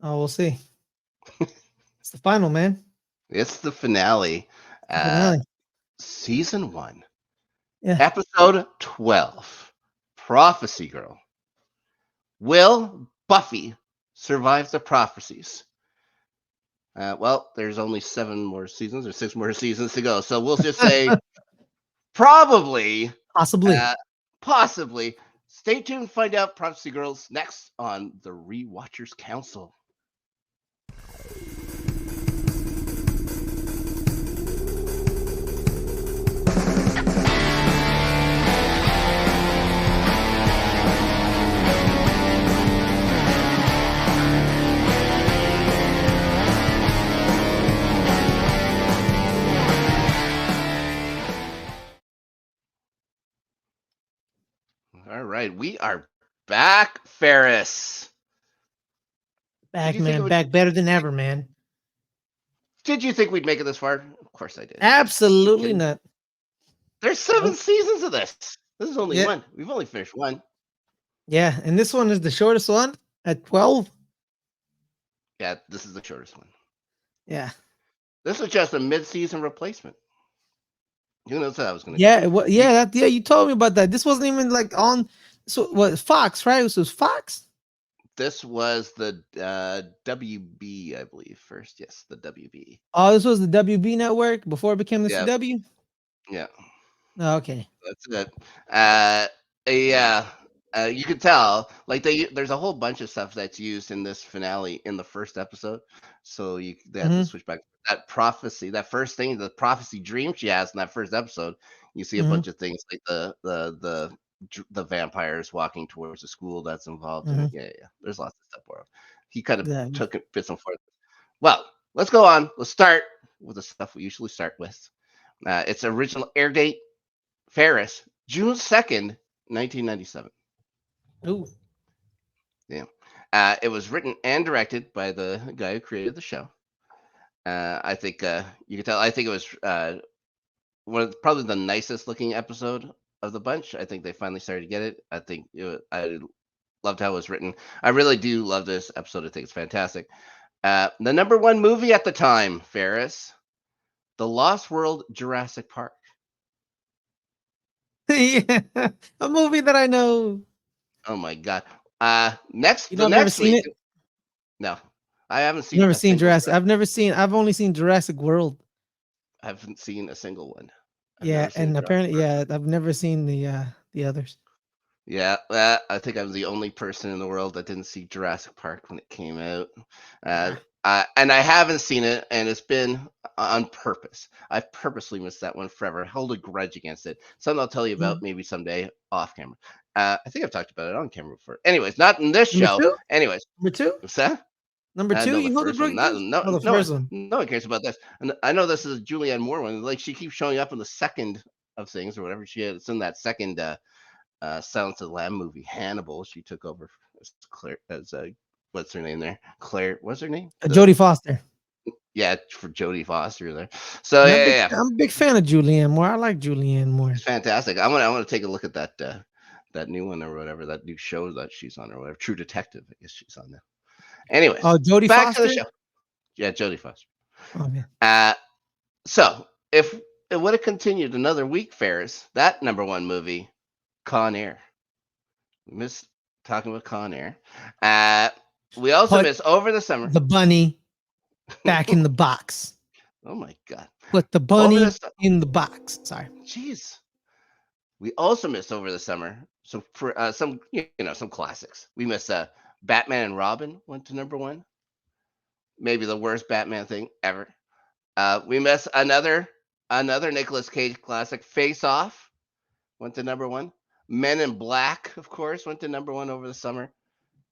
Oh, we'll see. It's the final, man. It's the finale. The Uh, finale. season 1, Yeah. episode 12, Prophecy Girl. Will Buffy survive the prophecies? Well, there's only 7 more seasons or 6 more seasons to go, so we'll just say probably, Possibly. uh, possibly. Stay tuned, find out Prophecy Girls next on the Rewatchers Council. All right, we are back, Ferris. Did Back, you think it man. would? Back better than ever, man. Did you think we'd make it this far? Of course I did. You Absolutely kidding? not. There's 7 seasons of this. This is only Yeah. one. We've only finished one. Yeah. And this one is the shortest one at 12. Yeah, this is the shortest one. Yeah. This was just a mid-season replacement. Who knows how that was going to go? Yeah. Yeah. You told me about that. This wasn't even like on. So what? Fox, right? This was Fox. This was the WB, I believe. First, yes, the WB. Oh, this was the WB network before it became the Yeah, CW. yeah, Oh, okay. that's it. Yeah, you could tell. Like there's a whole bunch of stuff that's used in this finale in the first episode. So they had to Mm-hmm. switch back that prophecy, that first thing, the prophecy dream she has in that first episode. You see a Mm-hmm. bunch of things like the vampires walking towards the school that's involved in it. Mm-hmm. Yeah. There's lots of stuff where he kind of Yeah. took it bits and forth. Well, let's go on. Let's start with the stuff we usually start with. Its original air date, Ferris, June 2nd, 1997. Ooh. Yeah. It was written and directed by the guy who created the show. I think you can tell. I think it was probably the nicest looking episode of the bunch. I think they finally started to get it. I loved how it was written. I really do love this episode. I think it's fantastic. The number one movie at the time, Ferris, The Lost World Jurassic Park. Yeah. A movie that I know. Oh my god. You know, The I've never next seen week. it. No, I haven't I've seen never a seen single Jurassic. Jurassic. I've only seen Jurassic World. I haven't seen a single one. I've Yeah, never seen a and Jurassic apparently, Park. yeah, I've never seen the others. Yeah, I think I'm the only person in the world that didn't see Jurassic Park when it came out. Uh, Ah, and I haven't seen it, and it's been on purpose. I've purposely missed that one forever. Hold a grudge against it. Something I'll tell you about mm. maybe someday off camera. I think I've talked about it on camera before. Anyways, not in this Number show. two. Anyways, Number two. what's that? Number two. No, the You hold a first one. grudge Not against? no Oh, the no first one one. no one cares about this. And I know this is a Julianne Moore one. Like she keeps showing up in the second of things or whatever. It's in that second Silence of the Lamb movie, Hannibal. She took over as Claire as what's her name there? Claire, what's her name? Jodie Foster. Yeah, for Jodie Foster there. So And yeah, I'm a big fan of Julianne Moore. I like Julianne Moore. it's fantastic. I want to take a look at that new one or whatever, that new show that she's on or whatever. True Detective, I guess she's on now. Anyways, Oh, Jodie back to the Foster. show. Yeah, Jodie Foster. Okay. Uh, so if it would have continued another week, Ferris, that number one movie, Con Air. We miss talking about Con Air. We also Put miss over the summer. the bunny back in the box. Oh my god! Put the Over bunny the in the box. Sorry. jeez. We also missed over the summer. So for some some classics. We missed Batman and Robin went to number one. Maybe the worst Batman thing ever. We missed another Nicolas Cage classic, Face Off, went to number one. Men in Black, of course, went to number one over the summer.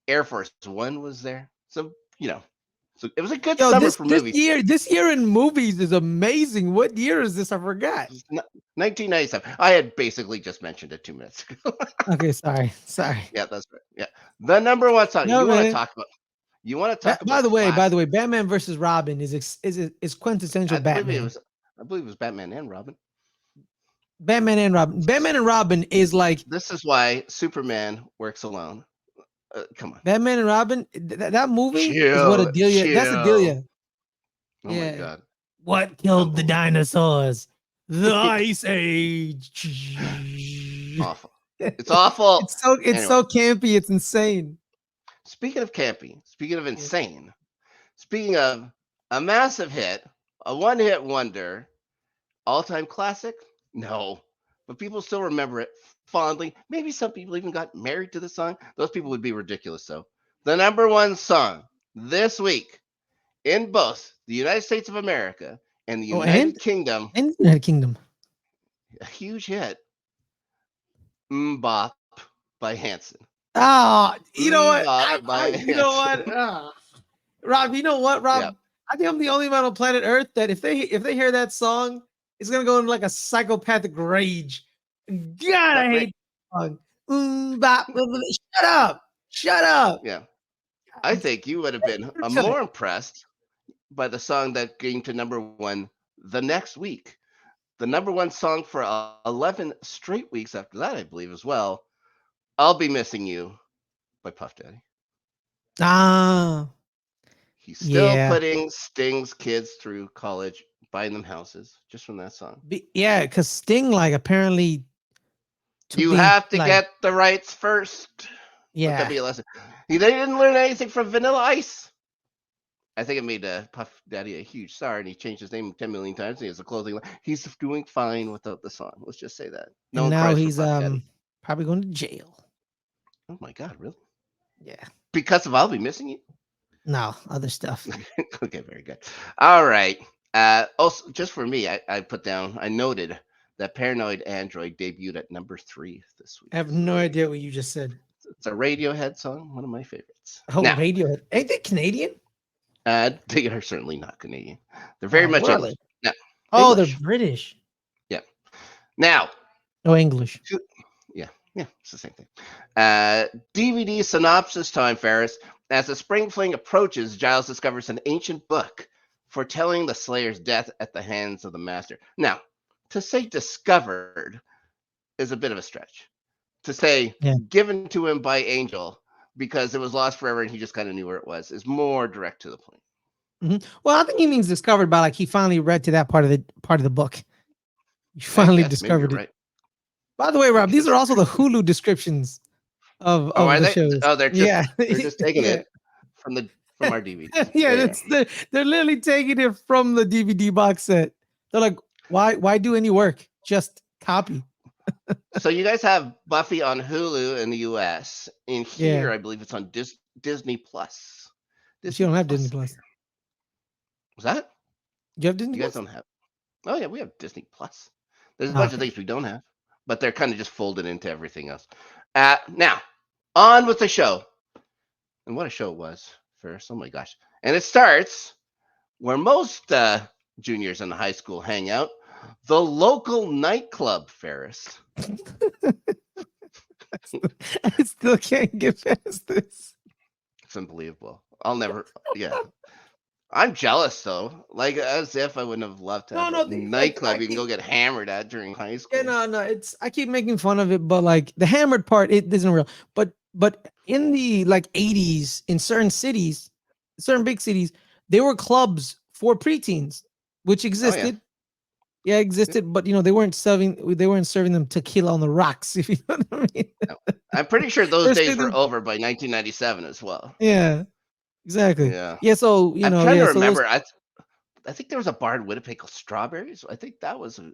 Air Force One was there. So, so it was a good Yo, summer for movies. this year in movies is amazing. What year is this? I forgot. 1997. I had basically just mentioned it 2 minutes ago. Okay, sorry. Yeah, that's right. Yeah. The number one song No, man. you want to talk By about the classic. way, Batman versus Robin is quintessential Batman. I believe it was Batman and Robin. Batman and Robin. Batman and Robin is like This is why Superman works alone. Come on. Batman and Robin. That movie is what Chill, Adelia. That's chill. Adelia. Oh my Yeah. god. What killed the Unbelievable. dinosaurs? The Ice Age. Awful. It's awful. It's Anyway, so campy. It's insane. speaking of campy, speaking of Yeah. insane, speaking of a massive hit, a one-hit wonder, all-time classic? No. But people still remember it fondly. Maybe some people even got married to the song. Those people would be ridiculous, though. The number one song this week in both the United States of America and the Oh, United Kingdom, and the United Kingdom. a huge hit, Mbop by Hanson. Ah, you know what? Mbop by You know what? Hanson. Rob, you know what, Yeah. Rob? I think I'm the only man on planet Earth that if they hear that song, it's gonna go into like a psychopathic rage. God, I But hate that song. Shut up! Shut up! yeah, I think you would have been Shut up. more impressed by the song that came to number one the next week. The number one song for 11 straight weeks after that, I believe, as well. I'll Be Missing You by Puff Daddy. Ah, He's still yeah, putting Sting's kids through college, buying them houses just from that song. yeah. Because Sting, like, apparently took You the have to like, get the rights first. Let that yeah. be a lesson. They didn't learn anything from Vanilla Ice. I think it made Puff Daddy a huge star, and he changed his name 10 million times. And he has a clothing line. He's doing fine without the song. Let's just say that. No And one now cries for he's Puff Daddy. probably going to jail. Oh my God, really? Yeah. Because of I'll Be Missing You? No, other stuff. Okay, very good. All right. Also, just for me, I put down, I noted that Paranoid Android debuted at number 3 this week. I have So no there you idea go. what you just said. It's a Radiohead song, one of my favorites. Oh, Now, Radiohead. Ain't they Canadian? they are certainly not Canadian. They're very Oh, much where are English. they? Now, Oh, they're English. British. Yeah. Now, Oh, English. yeah, it's the same thing. DVD synopsis time, Ferris. As the spring fling approaches, Giles discovers an ancient book foretelling the Slayer's death at the hands of the Master. Now, to say discovered is a bit of a stretch. To say Yeah. given to him by Angel because it was lost forever and he just kind of knew where it was is more direct to the point. Well, I think he means discovered by like he finally read to that part of the book. You I finally guess maybe you're discovered it. right. By the way, I Rob, these guess. are also the Hulu descriptions Oh, of are the they? shows. Oh, Yeah. they're just taking Yeah. it from our DVD. Yeah, There you go. they're literally taking it from the DVD box set. They're like, why do any work? Just copy. So you guys have Buffy on Hulu in the US. In Yeah. here, I believe it's on Disney Plus. But you Disney don't have Disney Plus Plus. there. Was that? You have Disney You guys Plus? don't have. Oh yeah, we have Disney Plus. There's a Ah, bunch of okay. things we don't have, but they're kind of just folded into everything else. Now, on with the show. And what a show it was, first. Oh my gosh. And it starts where most juniors in the high school hang out, the local nightclub, Ferris. I still can't get past this. It's unbelievable. I'll never, yeah. I'm jealous though. Like as if I wouldn't have loved to No, have no, a like nightclub you can go get hammered at during high yeah, school. no, it's I keep making fun of it, but like the hammered part, it isn't real. But in the like 80s, in certain cities, certain big cities, there were clubs for preteens, which Oh yeah. existed. Yeah, existed, but they weren't serving them tequila on the rocks, if you know what I mean. No. I'm pretty sure those They're days were serving over by 1997 as well. yeah, exactly. Yeah. Yeah, so I'm trying to so those remember. I think there was a bar in Winnipeg called Strawberries. I think that was an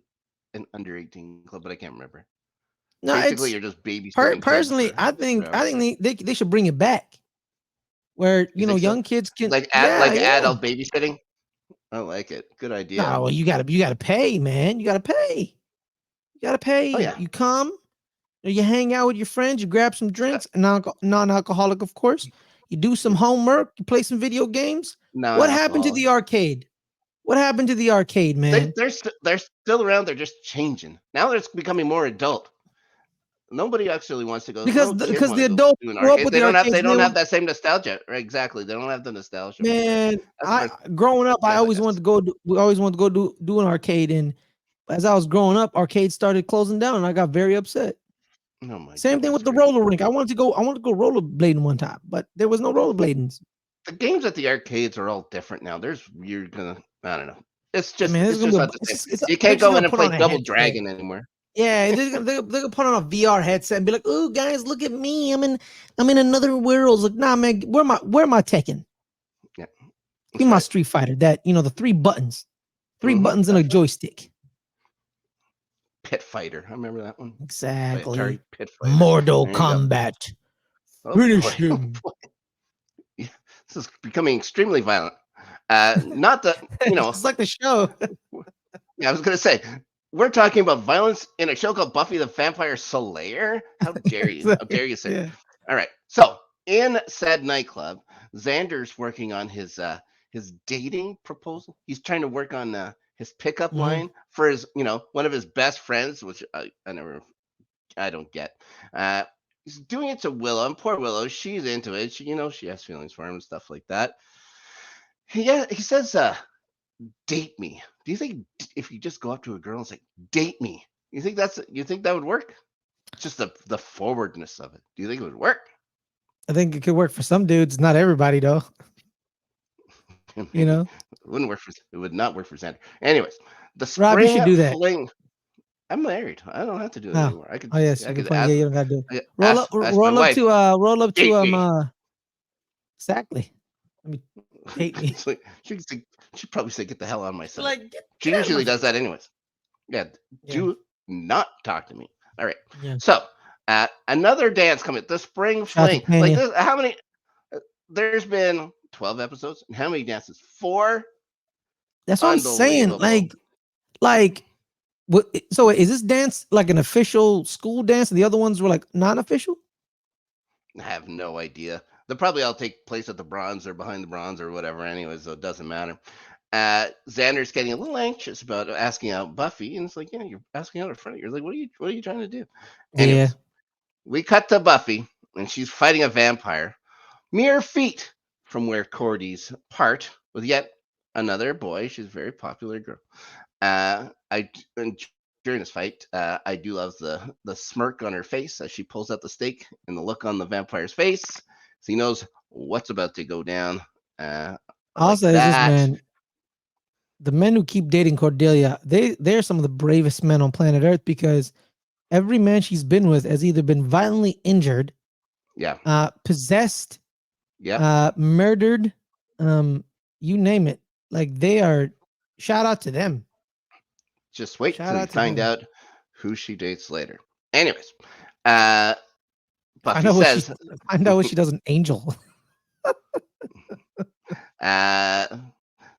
under 18 club, but I can't remember. no, Basically, it's you're just babysitting kids personally, for I 3 hours. think they should bring it back where You think so? young kids can Like yeah, yeah. adult babysitting. I like it. Good idea. No, well, you gotta pay, man. You gotta pay. You gotta pay. Oh yeah. You come, you hang out with your friends, you grab some Uh, drinks, non-alcoholic, of course. You do some homework, you play some video games. What happened to Non-alcoholic. the arcade? What happened to the arcade, man? They're still around. They're just changing. Now they're becoming more adult. Nobody actually wants to go. No kid Because want the to go adults to an grew up arcade. with the arcades They and they don't have were that same nostalgia. Right, exactly. They don't have the nostalgia for it. man, That's I where growing up, I that's always wanted to go we always wanted to go do an arcade, and as I was growing up, arcades started closing down and I got very upset. Oh my Same thing goodness with the gracious. roller rink. I wanted to go rollerblading one time, but there was no rollerblading. The games at the arcades are all different now. You're gonna, I don't know. I mean, It's just not the it's same. just, it's You they're can't just go in gonna and put play on a Double headset. Dragon anymore. Yeah, they're gonna put on a VR headset and be like, "Oh, guys, look at me! I'm in another world." Like, nah, man, where my Tekken? Yeah, Give that's me my right. Street Fighter. That the three buttons and a That's right. joystick. Pit Fighter. I remember that one by Atari. Exactly. Pit Fighter. Mortal There you go. Kombat. Oh Finish boy. him. Yeah, this is becoming extremely violent. Not the, It's like the show. yeah, I was gonna say, we're talking about violence in a show called Buffy the Vampire Slayer. How dare you? How dare you, sir? Yeah. All right. So in said nightclub, Xander's working on his dating proposal. He's trying to work on his pickup Mm-hmm. line for his, one of his best friends, which I don't get. Uh, he's doing it to Willow, and poor Willow, she's into it. She has feelings for him and stuff like that. He says, "Date me." Do you think if you just go up to a girl and say, "Date me," you think that would work? Just the forwardness of it. Do you think it would work? I think it could work for some dudes, not everybody though. You Maybe know, it wouldn't work for it would not work for Xander. Anyways, the Rob, you should spring do that. fling. I'm married. I don't have to do it Oh, anymore. I could oh just yes, I you good could point. Yeah, ask you don't gotta do it. I could ask my wife, Roll up to date me. exactly. Let me date me. It's like, she'd probably say, "Get the hell out of my sight." Like She get out of my usually does face. that anyways. Yeah, Yeah, do not talk to me. All right. yeah. So, another dance coming. The spring Shout out to fling. Like Tanya. this. How many? There's been 12 episodes. And how many dances? Four. That's what I'm saying. Unbelievable. Like what? So is this dance like an official school dance, and the other ones were like non-official? I have no idea. They'll probably all take place at the bronze or behind the bronze or whatever. Anyways, so it doesn't matter. Xander's getting a little anxious about asking out Buffy, and it's like, yeah, you're asking out in front of you. You're like, what are you trying to do? Yeah. Anyways, we cut to Buffy, and she's fighting a vampire mere feet from where Cordy's part with yet another boy. She's a very popular girl. And during this fight, I do love the smirk on her face as she pulls out the stake and the look on the vampire's face, so he knows what's about to go down. I like Also, is this that. man? The men who keep dating Cordelia, they're some of the bravest men on planet Earth because every man she's been with has either been violently injured, Yeah. possessed, Yep. murdered, you name it. Like they are. Shout out to them. Just wait Shout till you out to find them. out who she dates later. Anyways, uh, Find Buffy out what says, she does an angel. uh,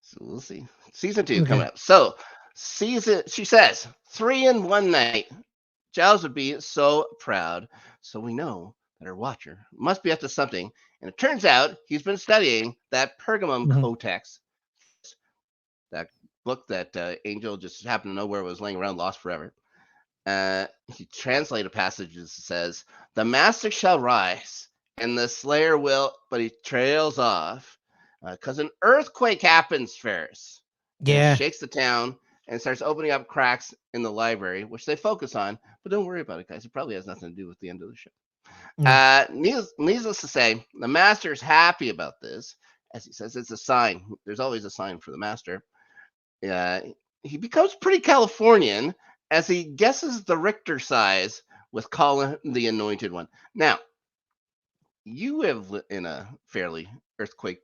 so we'll see. Season 2 Okay. coming up. So, she says, 3 in one night. Giles would be so proud. So we know that our watcher must be up to something. And it turns out he's been studying that Pergamum Mhm. Codex, that book that Angel just happened to know where it was laying around, lost forever. He translated passages that says, "The master shall rise, and the slayer will," but he trails off because an earthquake happens first, and it Yeah. shakes the town and starts opening up cracks in the library, which they focus on. But don't worry about it, guys. It probably has nothing to do with the end of the show. Yeah. Needless to say, the master's happy about this, as he says it's a sign. There's always a sign for the master. Uh, he becomes pretty Californian as he guesses the Richter size with Colin the Anointed One. Now, you live in a fairly earthquake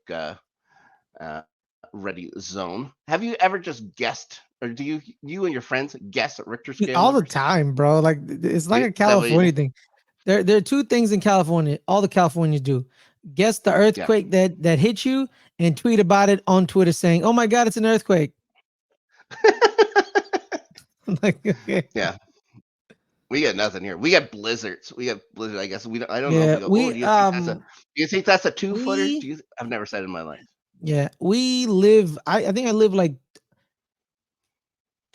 ready zone. Have you ever just guessed, or do you and your friends guess at Richter scale All the numbers? time, bro. Like it's like a Is that what you California do? thing. There are two things in California. All the Californians do: guess the Yeah. earthquake that hit you, and tweet about it on Twitter saying, "Oh my God, it's an earthquake." Like, okay. Yeah. We got nothing here. We got blizzards. We got blizzard. I guess we don't. I don't know if Yeah, we go. Oh, do you think that's a? Do you think that's a 2-footer? we I've never said it in my life. yeah, we live. I think I live like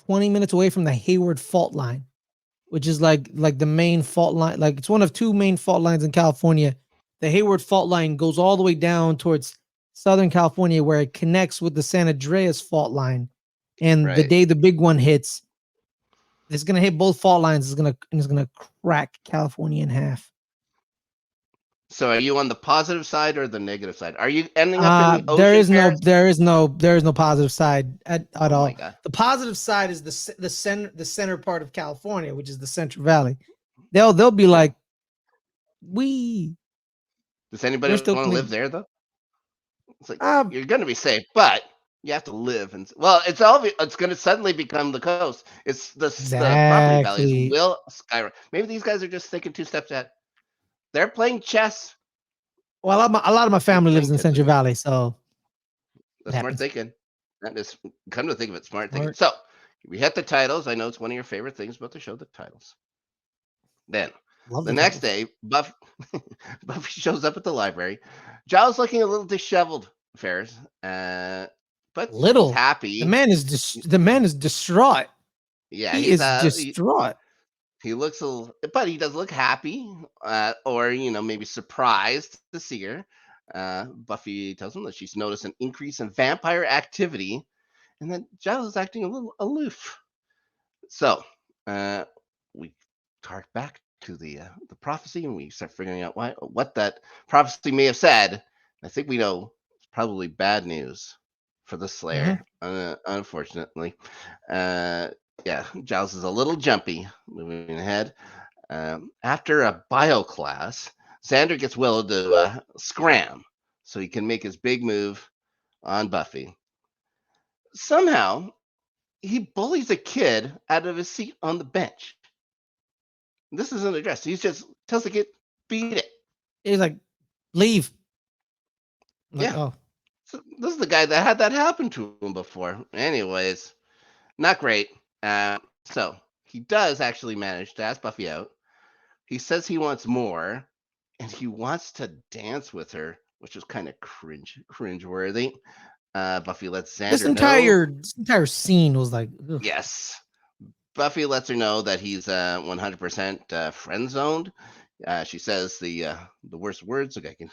20 minutes away from the Hayward fault line, which is like the main fault line. Like it's one of two main fault lines in California. The Hayward fault line goes all the way down towards Southern California, where it connects with the San Andreas fault line. And the Right. day the big one hits, It's gonna hit both fault lines. It's gonna crack California in half. So are you on the positive side or the negative side? Are you ending up in the There ocean, is no Ferris? positive side at Oh my all. god. The positive side is the center part of California, which is the Central Valley. They'll be Yeah. like, we Does anybody we're want still to live clean. there though? It's like Uh, you're going to be safe, but you have to live. And well, it's obvious. It's going to suddenly become the coast. It's the property values exactly. will skyrocket. Maybe these guys are just thinking two steps ahead. They're playing chess. Well, a lot of my They're family lives playing in chess. Central Valley, so The it smart happens. thinking. That is, come to think of it, smart thinking. Smart. So we hit the titles. I know it's one of your favorite things about the show, the titles. Then Love the the next titles. day, Buffy shows up at the library. Giles looking a little disheveled, Ferris, but he's Little. happy. The man is distraught. Yeah, He is distraught. he looks a little, but he does look happy, or maybe surprised to see her. Buffy tells him that she's noticed an increase in vampire activity, and that Giles is acting a little aloof. So uh, we hark back to the prophecy, and we start figuring out what that prophecy may have said. I think we know it's probably bad news for the Mhm. Slayer, unfortunately. Uh, yeah, Giles is a little jumpy. Moving ahead, after a bio class, Xander gets Willow to scram so he can make his big move on Buffy. Somehow, he bullies a kid out of his seat on the bench. This isn't addressed. He just tells the kid, beat it. He's like, leave. I'm like, Yeah. oh, So this is the guy that had that happen to him before. Anyways, not great. So he does actually manage to ask Buffy out. He says he wants more, and he wants to dance with her, which is kind of cringe worthy. Buffy lets Xander know. this entire scene was like, ugh. Yes. Buffy lets her know that he's 100% friend zoned. She says the worst words like I can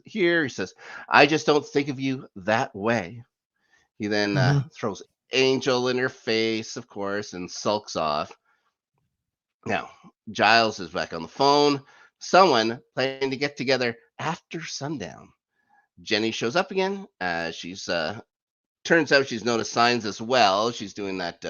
hear. He says, "I just don't think of you that way." He then Mhm. throws Angel in her face, of course, and sulks off. Now, Giles is back on the phone. Someone planning to get together after sundown. Jenny shows up again. She's turns out she's noticed signs as well. She's doing that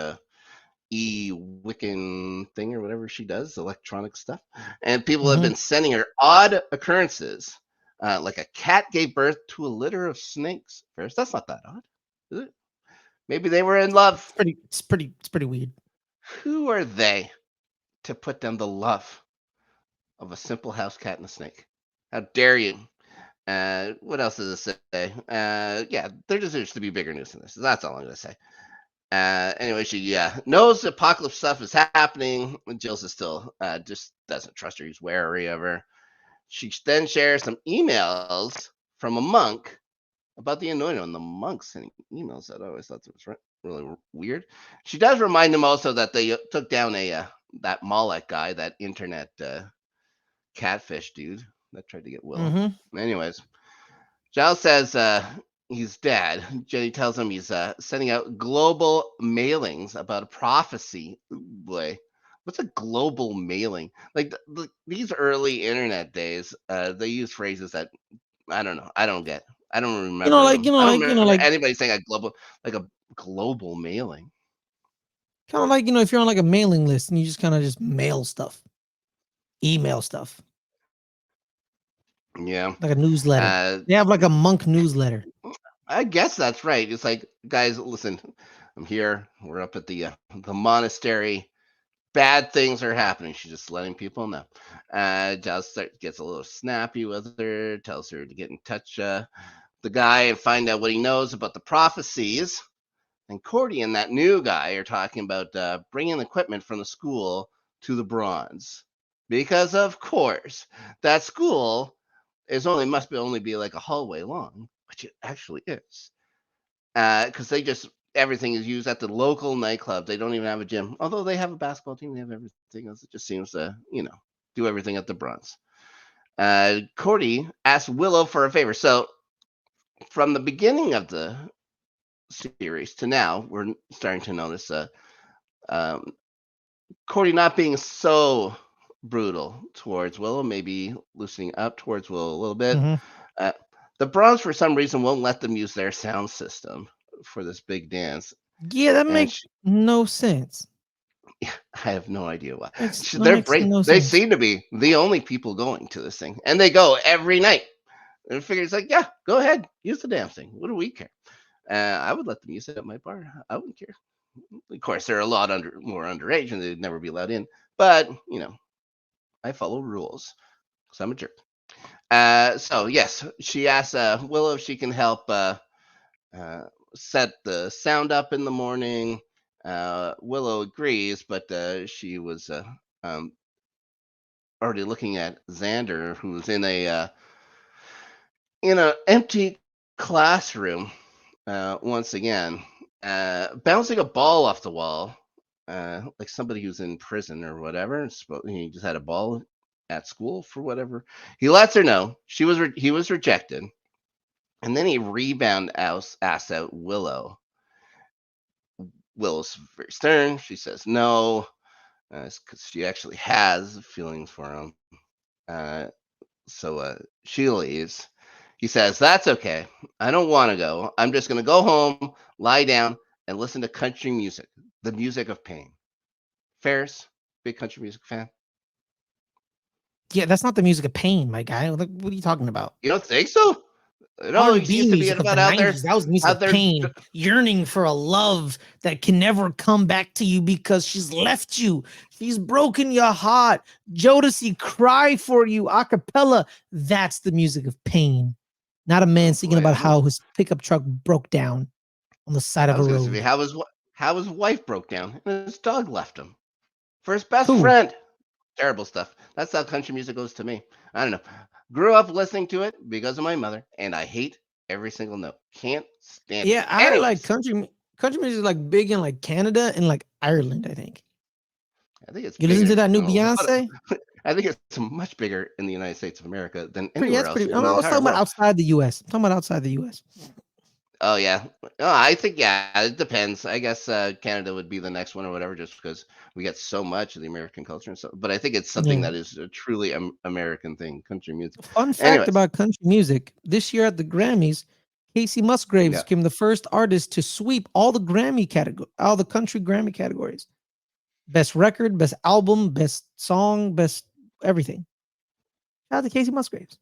e-Wiccan thing or whatever she does, electronic stuff. And people have Mhm. been sending her odd occurrences, like a cat gave birth to a litter of snakes. First, that's not that odd, is it? Maybe they were in love. It's pretty weird. Who are they to put down the love of a simple house cat and a snake? How dare you? What else does it say? Yeah, there deserves to be bigger news than this. That's all I'm going to say. Anyway, she knows apocalypse stuff is happening. Giles is still just doesn't trust her. He's wary of her. She then shares some emails from a monk about the anointing. And the monk sending emails. I always thought that was really weird. She does remind him also that they took down that Moloch guy, that internet catfish dude that tried to get Willow. Mhm. Anyways, Giles says he's dead. Jenny tells him he's sending out global mailings about a prophecy. Ooh, boy, what's a global mailing? Like these early internet days, they use phrases that I don't know. I don't get. I don't remember them. I don't remember anybody saying a global mailing. kind of like, if you're on like a mailing list and you just kind of just mail stuff, email stuff, Yeah. like a newsletter. Uh, They have like a monk newsletter. I guess that's right. It's like, guys, listen, I'm here. We're up at the monastery. Bad things are happening. She's just letting people know. Giles gets a little snappy with her, tells her to get in touch the guy and find out what he knows about the prophecies. And Cordy and that new guy are talking about bringing equipment from the school to the Bronze, because of course that school must only be like a hallway long, which it actually is, because they just everything is used at the local nightclub. They don't even have a gym, although they have a basketball team. They have everything else. It just seems to do everything at the Bronze. Cordy asked Willow for a favor. So from the beginning of the series to now, we're starting to notice um, Cordy not being so brutal towards Willow, maybe loosening up towards Willow a little bit. Hmm. Uh, the Bronx, for some reason, won't let them use their sound system for this big dance, Yeah, that and makes no sense. I have no idea why. That makes no They sense. seem to be the only people going to this thing, and they go every night. And I figure it's like, yeah, go ahead, use the damn thing. What do we care? I would let them use it at my bar. I wouldn't care. Of course, they're a lot more underage, and they'd never be allowed in. But I follow rules because I'm a jerk. So yes, she asks Willow if she can help uh, set the sound up in the morning. Willow agrees, but she was um, already looking at Xander, who's in an empty classroom once again, bouncing a ball off the wall, like somebody who's in prison or whatever. He just had a ball at school for whatever. He lets her know he was rejected, and then he asks out Willow. Willow's very stern. She says no, because she actually has feelings for him. Uh, so she leaves. He says, "That's okay. I don't want to go. I'm just going to go home, lie down, and listen to country music, the music of pain." Ferris, big country music fan. Yeah, that's not the music of pain, my guy. What are you talking about? You don't think so? No, he R&B seems to be music of the about out there, 90s. That was music out of there. pain, yearning for a love that can never come back to you because she's left you. She's broken your heart. Jodeci cry for you a cappella. That's the music of pain. Not a man Oh singing boy, about how his pickup truck broke down on the side I of a was going to say road. how his wife broke down and his dog left him for his best Who? friend. Terrible stuff. That's how country music goes to me. I don't know. Grew up listening to it because of my mother, and I hate every single note. Can't stand it. Yeah, I heard like Anyways, country music is like big in like Canada and like Ireland, I think. I think it's You listen to bigger that in new a lot. Beyonce? I think it's much bigger in the United States of America than Pretty, anywhere that's else pretty. in I the was entire talking about world. outside the US. I'm talking about outside the US. Oh yeah. Oh, I think yeah. It depends. I guess Canada would be the next one or whatever, just because we get so much of the American culture and stuff. But I think it's something Yeah. that is a truly American thing, country music. Fun fact Anyways, about country music: this year at the Grammys, Casey Musgraves yeah. became the first artist to sweep all the all the country Grammy categories: best record, best album, best song, best everything. Shout out to Casey Musgraves.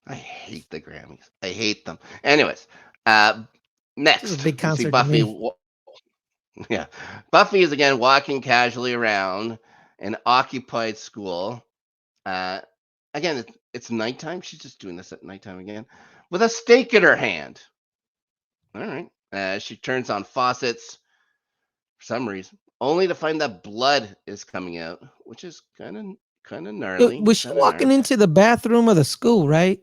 I hate the Grammys. I hate them. Anyways, This is a next big we see concert to Buffy. me. Yeah, Buffy is again walking casually around an occupied school. Uh, Again, it's nighttime. She's just doing this at nighttime again, with a stake in her hand. All right. She turns on faucets for some reason, only to find that blood is coming out, which is kind of gnarly. Was she Kind of gnarly. walking into the bathroom of the school, right?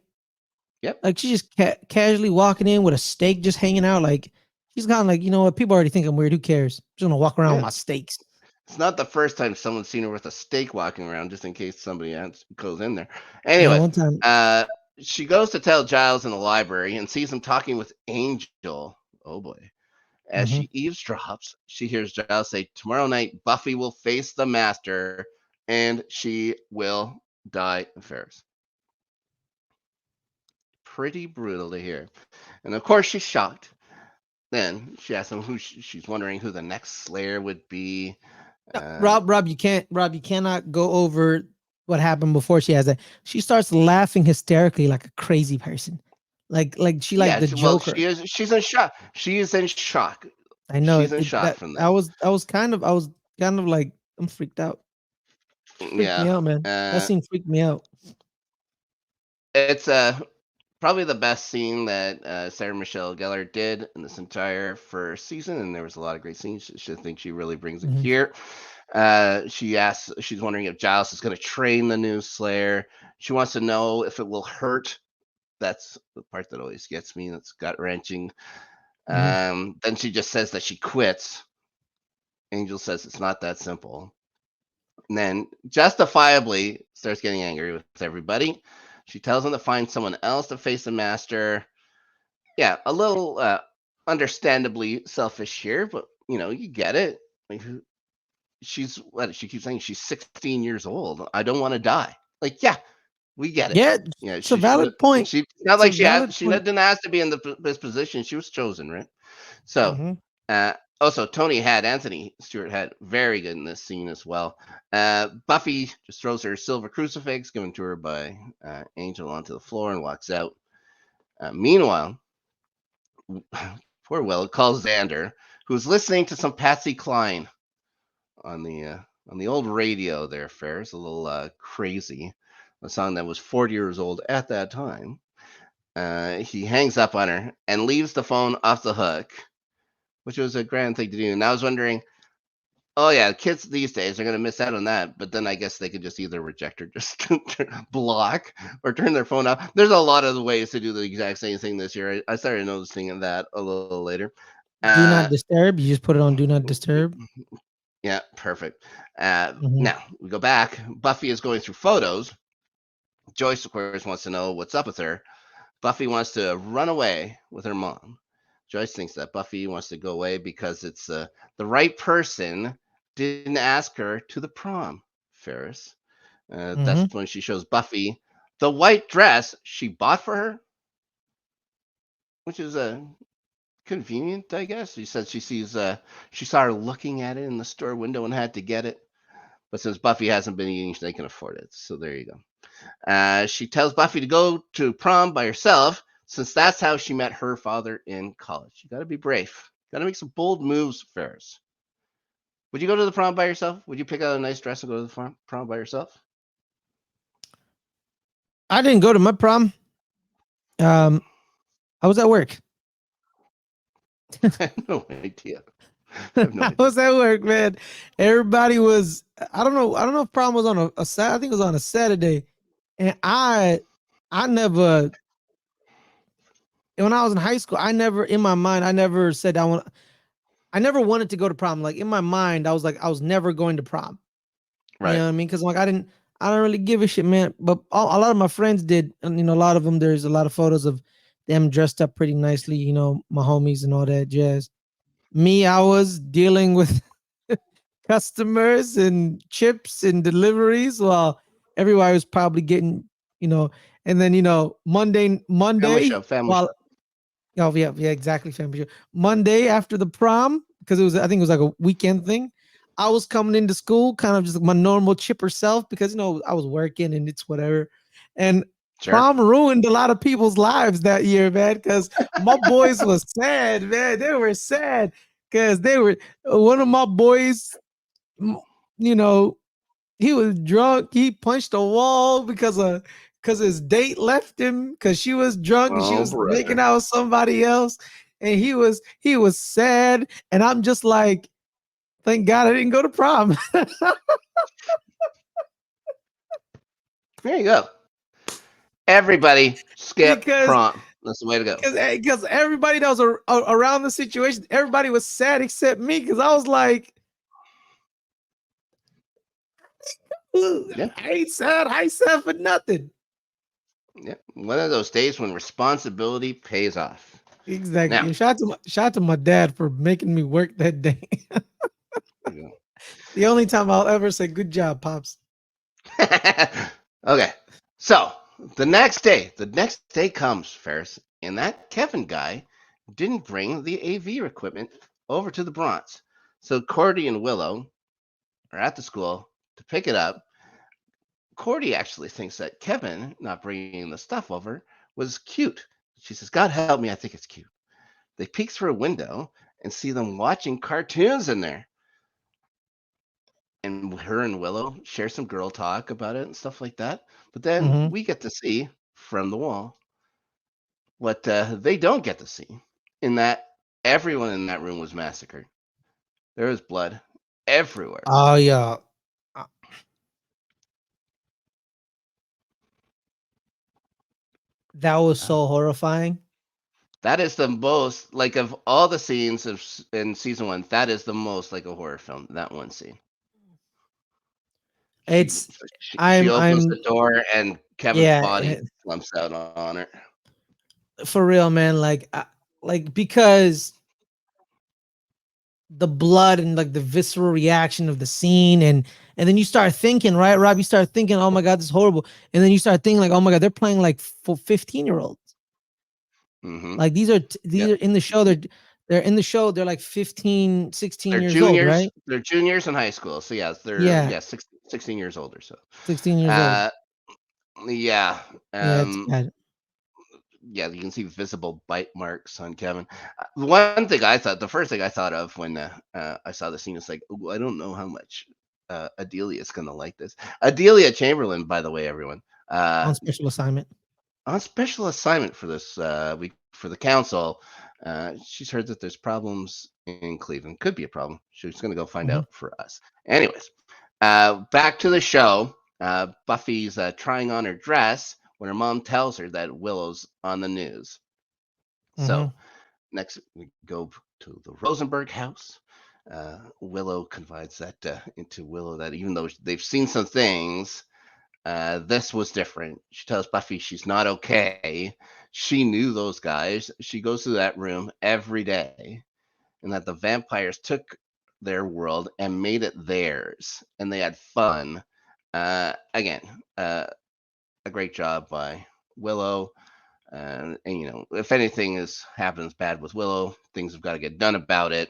Yep. Like she just casually walking in with a steak just hanging out. Like she's kind of like, you know what? People already think I'm weird. Who cares? I'm just gonna walk around with Yeah. my steaks. It's not the first time someone's seen her with a stake walking around, just in case somebody else goes in there. Yeah, Anyways, one time. uh, she goes to tell Giles in the library and sees him talking with Angel. Oh boy. As Mhm. she eavesdrops, she hears Giles say, "Tomorrow night, Buffy will face the Master, and she will die in Ferris." Pretty brutal to hear. And of course, she's shocked. Then she asks him who she's wondering who the next Slayer would be. Uh, Rob, you cannot go over what happened before she has that. She starts laughing hysterically like a crazy person. Like she like yeah, the well, Joker. she's in shock. She is in shock. I know She's it, in it shock that from I this. was I was kind of I was kind of like I'm freaked out. She freaked Yeah. me out, man. That Uh, scene freaked me out. it's probably the best scene that Sarah Michelle Gellar did in this entire first season, and there was a lot of great scenes. I think she really brings it Mhm. here. She's wondering if Giles is going to train the new Slayer. She wants to know if it will hurt. That's the part that always gets me. That's gut wrenching. Mhm. Then she just says that she quits. Angel says it's not that simple. And then justifiably starts getting angry with everybody. She tells him to find someone else to face the master. Yeah, a little understandably selfish here, but you get it. Like, she's what she keeps saying she's 16 years old. I don't want to die. Like, yeah, we get it. Yeah, Yeah, it's a she should. valid point. She not It's a like valid she point. didn't ask to be in this position. She was chosen, right? So, Mhm. also Anthony Stewart had very good in this scene as well. Buffy just throws her silver crucifix given to her by Angel onto the floor and walks out. Meanwhile, poor Will calls Xander, who's listening to some Patsy Cline on the old radio. There, Ferris, a little crazy, a song that was 40 years old at that time. He hangs up on her and leaves the phone off the hook, which was a grand thing to do. And I was wondering, oh yeah, kids these days are gonna miss out on that. But then I guess they could just either reject or just block or turn their phone off. There's a lot of ways to do the exact same thing this year. I started noticing that a little later. Do not Uh, disturb. You just put it on do not disturb. yeah, perfect. Mhm. Now we go back. Buffy is going through photos. Joyce, of course, wants to know what's up with her. Buffy wants to run away with her mom. Joyce thinks that Buffy wants to go away because it's the right person didn't ask her to the prom, Ferris. That's Mhm. when she shows Buffy the white dress she bought for her, which is convenient, I guess. She said she saw her looking at it in the store window and had to get it. But since Buffy hasn't been eating, they can afford it. So there you go. She tells Buffy to go to prom by herself, since that's how she met her father in college. You got to be brave. Got to make some bold moves, Ferris. Would you go to the prom by yourself? Would you pick out a nice dress and go to the prom by yourself? I didn't go to my prom. Um, I was at work. I have no idea. I have no I idea. was at work, man. Everybody was. I don't know. I don't know if prom was on a Saturday. I think it was on a Saturday, and I never. When I was in high school, I never in my mind, I never said I want. I never wanted to go to prom. Like in my mind, I was like, I was never going to prom. You Right. know what I mean? Because like I don't really give a shit, man. But a lot of my friends did, and a lot of them. There's a lot of photos of them dressed up pretty nicely. My homies and all that jazz. Me, I was dealing with customers and chips and deliveries while everybody was probably getting, you know, and then Family show. Monday Family while show. oh yeah exactly family. Monday after the prom because it was I think it was like a weekend thing. I was coming into school kind of just my normal chipper self because I was working and it's whatever, and Sure. prom ruined a lot of people's lives that year, man. Because my boys was sad, man. They were sad because they were one of my boys m- you know, he was drunk. He punched a wall because his date left him because she was drunk and she Oh, was making brother. out with somebody else. And he was sad. And I'm just like, thank God I didn't go to prom. There you go. Everybody skip because prom. That's the way to go. because everybody that was around the situation, everybody was sad except me because I was like, Yeah. I ain't sad. I ain't sad for nothing. Yeah. One of those days when responsibility pays off. Now, Exactly. Shout out to my dad for making me work that day. you The only time I'll ever say good job, pops. go. Okay. So the next day comes, Ferris, and that Kevin guy didn't bring the AV equipment over to the Bronx. So Cordy and Willow are at the school to pick it up. Cordy actually thinks that Kevin not bringing the stuff over was cute. She says, God help me, I think it's cute. They peek through a window and see them watching cartoons in there. And her and Willow share some girl talk about it and stuff like that. But then Mhm. we get to see from the wall what they don't get to see in that everyone in that room was massacred. There was blood everywhere. Oh yeah. Uh, That was Uh, so horrifying. that is the most like of all the scenes in season one. That is the most like a horror film. That one scene. She It's she I'm opens I'm the door and Kevin's yeah, body slumps out on her. for real, man. Like because the blood and like the visceral reaction of the scene, and then you start thinking, right, Rob? You start thinking, oh my god, this is horrible, and then you start thinking like, oh my god, they're playing like 15-year-olds. Mm-hmm. Like these Yep. are in the show. They're in the show. They're like 15, 16 They're years old, juniors. right? They're juniors in high school. So yes, they're Yeah, 16 years older. So 16 years old. uh yeah. Yeah, it's Um bad. yeah, you can see visible bite marks on Kevin. The one thing I thought, the first thing I thought of when I saw the scene is like, ooh, I don't know how much Adelia is gonna like this. Adelia Chamberlain, by the way, everyone, uh, On special assignment. on special assignment for this week for the council. She's heard that there's problems in Cleveland. Could be a problem. She's gonna go find Hmm. out for us. Anyways, back to the show. Buffy's trying on her dress when her mom tells her that Willow's on the news. Hmm. So next, we go to the Rosenberg house. Willow confides that into Willow that even though they've seen some things, this was different. She tells Buffy she's not okay. She knew those guys. She goes to that room every day, and that the vampires took their world and made it theirs, and they had fun. Again, uh, a great job by Willow. And if anything happens bad with Willow, things have got to get done about it.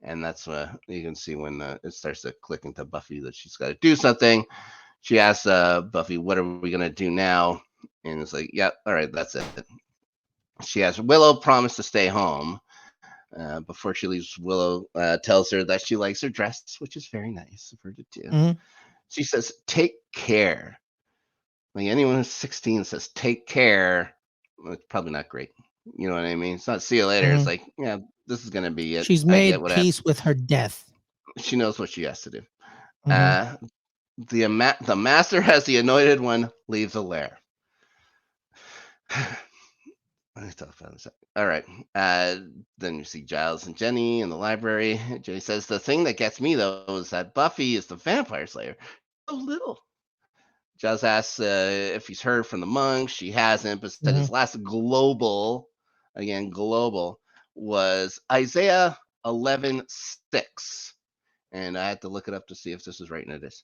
And that's you can see when it starts to click into Buffy that she's got to do something. She asks Buffy, "What are we gonna do now?" And it's like, "Yeah, all right, that's it." She has Willow promise to stay home. Before she leaves, Willow tells her that she likes her dress, which is very nice of her to do. Hmm. She says, "Take care." Like anyone who's 16 says, "Take care." Well, it's probably not great. You know what I mean? It's not see you later. It's Hmm. like, yeah, this is gonna be it. She's I get made what I have. peace with her death. She knows what she has to do. Hmm. Uh, the master has the anointed one leave the lair. Let me talk about this. All right. Then you see Giles and Jenny in the library. Jenny says the thing that gets me though is that Buffy is the vampire slayer. So little. Giles asks if he's heard from the monks. She hasn't, but said his Hmm. last global, again global, was Isaiah 11:6, and I had to look it up to see if this is right, and it is.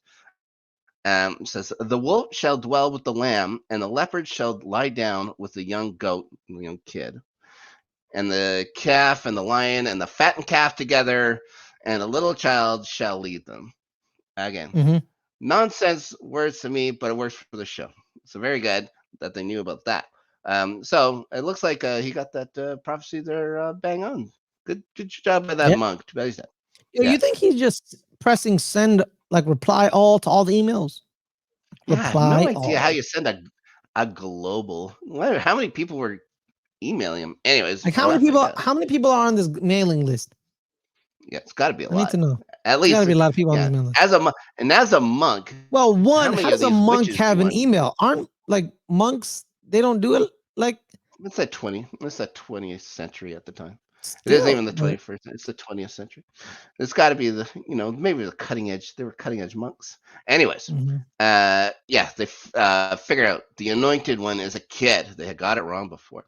It says, "The wolf shall dwell with the lamb, and the leopard shall lie down with the young goat, the young kid, and the calf and the lion and the fattened calf together, and a little child shall lead them." Again, Hmm. nonsense words to me, but it works for the show. So very good that they knew about that. So it looks like he got that prophecy there bang on. Good job by that Yeah. monk. Too bad he's dead. You Yes. think he's just pressing send, like reply all to all the emails? Yeah, I have no Reply idea how all. you send a global. How many people were emailing him? Anyways, Like we'll have to find out. how many people are on this mailing list? Yeah, it's got to be a I need to lot. know. At There's got to least, be a lot of people on yeah. this mailing list. As a monk, Well, how one, many how of does a these monk witches do you have an want? email? Aren't like monks, they don't do it like It's that 20. It's that 20th century at the time. It isn't still, even the but 21st. It's the 20th century. It's got to be maybe the cutting edge. They were cutting edge monks. Anyways, mhm, yeah, they figure out the anointed one is a kid. They had got it wrong before.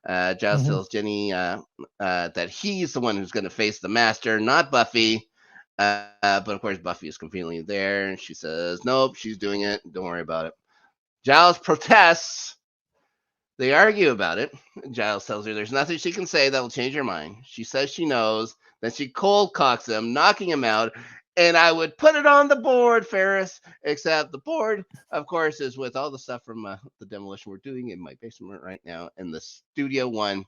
Giles mhm, tells Jenny that he's the one who's going to face the master, not Buffy. But of course, Buffy is conveniently there, and she says, "Nope, she's doing it. Don't worry about it." Giles protests. They argue about it. Giles tells her there's nothing she can say that will change her mind. She says she knows. Then she cold cocks him, knocking him out. And I would put it on the board, Ferris, except the board, of course, is with all the stuff from the demolition we're doing in my basement right now. And the studio one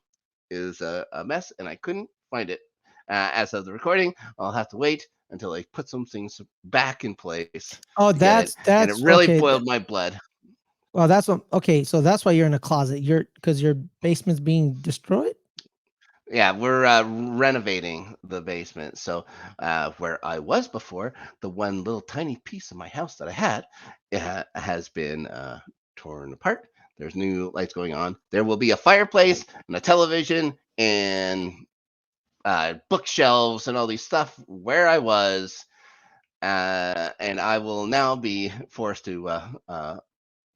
is a mess, and I couldn't find it. As of the recording, I'll have to wait until I put some things back in place oh, to get it. And it that's really okay. boiled my blood. Well, that's what okay. So that's why you're in a closet. You're because your basement's being destroyed. Yeah, we're renovating the basement. So where I was before, the one little tiny piece of my house that I had has been torn apart. There's new lights going on. There will be a fireplace and a television and bookshelves and all these stuff where I was. And I will now be forced to